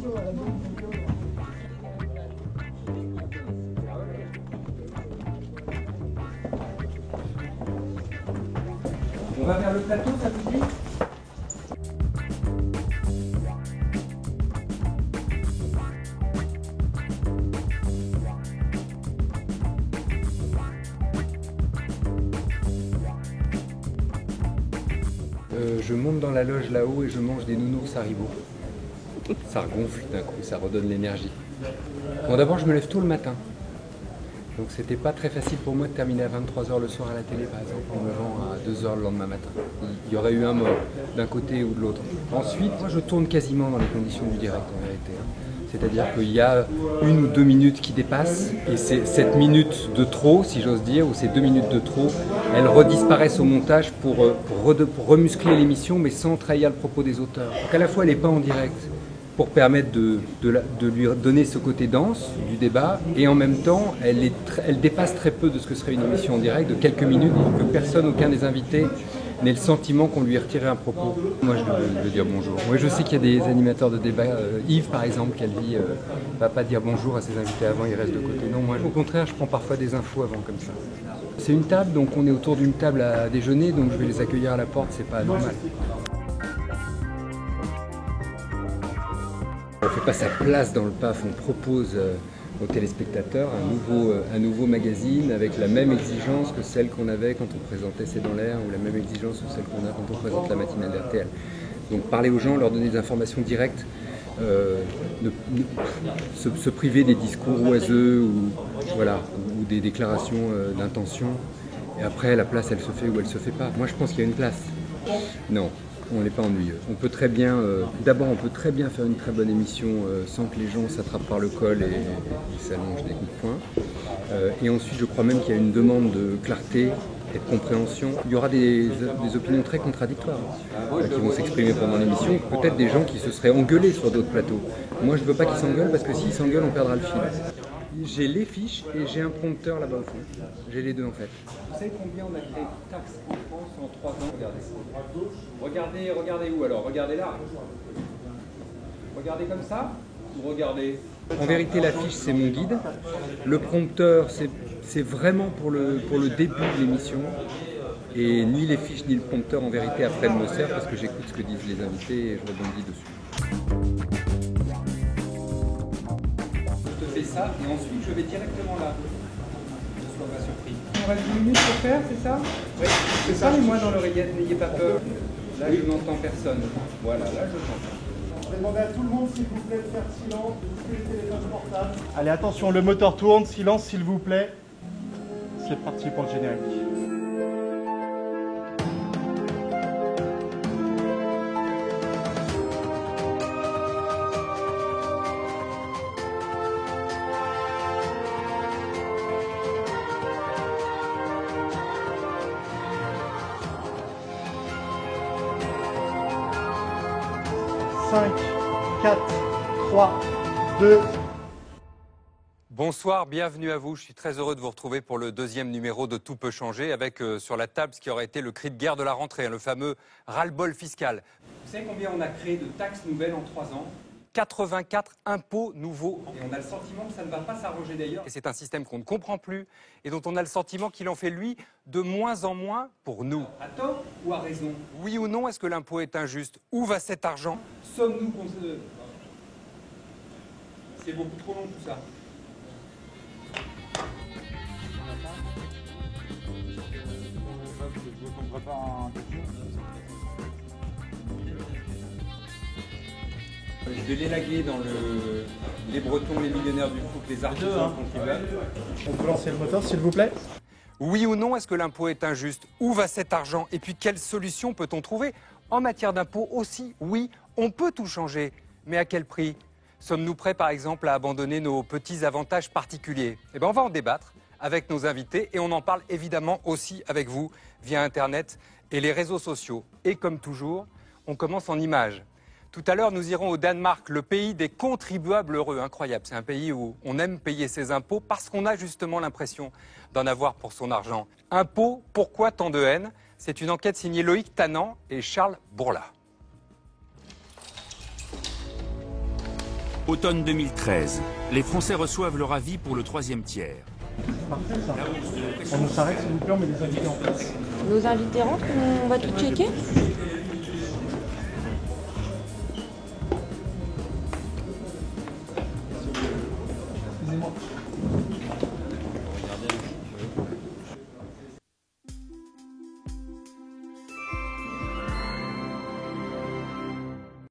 On va vers le plateau, ça vous dit? Je monte dans la loge là-haut et je mange des nounours Haribo. Ça regonfle d'un coup, ça redonne l'énergie. Bon, d'abord, je me lève tôt le matin. Donc c'était pas très facile pour moi de terminer à 23 h le soir à la télé, par exemple, en me levant à 2 h le lendemain matin. Il y aurait eu un mort d'un côté ou de l'autre. Ensuite, moi je tourne quasiment dans les conditions du direct en vérité. C'est-à-dire qu'il y a 1 ou 2 minutes qui dépassent et cette minute de trop, si j'ose dire, ou ces 2 minutes de trop, elles redisparaissent au montage pour remuscler l'émission, mais sans trahir le propos des auteurs. Donc à la fois elle n'est pas en direct, pour permettre de lui donner ce côté dense du débat, et en même temps elle dépasse très peu de ce que serait une émission en direct, de quelques minutes, pour que personne, aucun des invités n'ait le sentiment qu'on lui ait retiré un propos. Moi je veux dire bonjour. Moi je sais qu'il y a des animateurs de débat, Yves par exemple, qui dit va pas dire bonjour à ses invités avant, il reste de côté. Non, moi au contraire je prends parfois des infos avant comme ça. C'est une table, donc on est autour d'une table à déjeuner, donc je vais les accueillir à la porte, c'est pas normal. On ne fait pas sa place dans le PAF, on propose aux téléspectateurs un nouveau magazine avec la même exigence que celle qu'on avait quand on présentait C'est dans l'air, ou la même exigence que celle qu'on a quand on présente la matinale d'RTL. Donc parler aux gens, leur donner des informations directes, se priver des discours oiseux ou des déclarations d'intention. Et après, la place, elle se fait ou elle se fait pas. Moi, je pense qu'il y a une place. Non. On n'est pas ennuyeux. On peut très bien, d'abord on peut très bien faire une très bonne émission sans que les gens s'attrapent par le col et s'allongent des coups de poing. Et ensuite je crois même qu'il y a une demande de clarté et de compréhension. Il y aura des opinions très contradictoires qui vont s'exprimer pendant l'émission. Peut-être des gens qui se seraient engueulés sur d'autres plateaux. Moi je ne veux pas qu'ils s'engueulent parce que s'ils s'engueulent on perdra le fil. J'ai les fiches et j'ai un prompteur là-bas au fond. J'ai les deux en fait. Vous savez combien on a créé de taxes en France en 3 ans? Regardez où alors? Regardez là. Regardez comme ça ou regardez? En vérité la fiche c'est mon guide. Le prompteur c'est vraiment pour le début de l'émission. Et ni les fiches ni le prompteur en vérité après me sert parce que j'écoute ce que disent les invités et je rebondis dessus. Ça, et ensuite je vais directement là. Ne sois pas surpris. On reste 10 minutes pour faire, c'est ça? Oui, c'est ça. Parlez-moi dans l'oreillette, n'ayez pas peur. Là je n'entends personne. Voilà, là je t'entends. Je vais demander à tout le monde s'il vous plaît de faire silence, de couper les téléphones portables. Allez, attention, le moteur tourne, silence s'il vous plaît. C'est parti pour le générique. Cinq, 4, 3, 2. Bonsoir, bienvenue à vous. Je suis très heureux de vous retrouver pour le 2e numéro de Tout peut changer avec sur la table ce qui aurait été le cri de guerre de la rentrée, le fameux ras-le-bol fiscal. Vous savez combien on a créé de taxes nouvelles en 3 ans? 84 impôts nouveaux. Et on a le sentiment que ça ne va pas s'arranger d'ailleurs. Et c'est un système qu'on ne comprend plus et dont on a le sentiment qu'il en fait, lui, de moins en moins pour nous. À tort ou à raison? Oui ou non, est-ce que l'impôt est injuste? Où va cet argent? Sommes-nous... C'est beaucoup trop long tout ça. Je vais l'élaguer dans les Bretons, les millionnaires du foot, les artisans contribuables. On peut lancer le moteur s'il vous plaît? Oui ou non, est-ce que l'impôt est injuste? Où va cet argent? Et puis quelle solution peut-on trouver? En matière d'impôt aussi, oui, on peut tout changer. Mais à quel prix? Sommes-nous prêts par exemple à abandonner nos petits avantages particuliers? Eh bien on va en débattre avec nos invités et on en parle évidemment aussi avec vous via Internet et les réseaux sociaux. Et comme toujours, on commence en images. Tout à l'heure, nous irons au Danemark, le pays des contribuables heureux. Incroyable, c'est un pays où on aime payer ses impôts parce qu'on a justement l'impression d'en avoir pour son argent. Impôts, pourquoi tant de haine? C'est une enquête signée Loïc Tannant et Charles Bourla. Automne 2013. Les Français reçoivent leur avis pour le 3e tiers. Parfait ça. On s'arrête s'il vous plaît, on met les invités en place. Nos invités rentrent, on va tout checker.